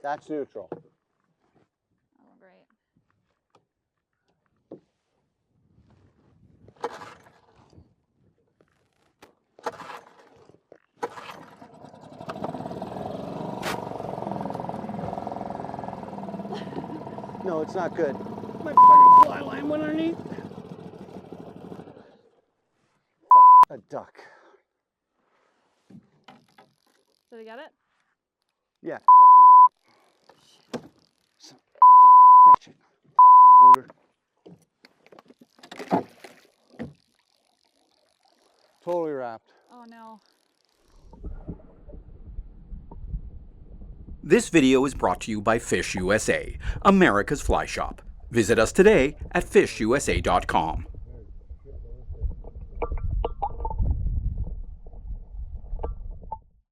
That's neutral. Oh, great. No, it's not good. My fucking fly line went underneath. Fuck, a duck. Did he get it? Yeah, fucking got it. Some fucking bitch. Fucking motor. Totally wrapped. Oh no. This video is brought to you by Fish USA, America's fly shop. Visit us today at fishusa.com.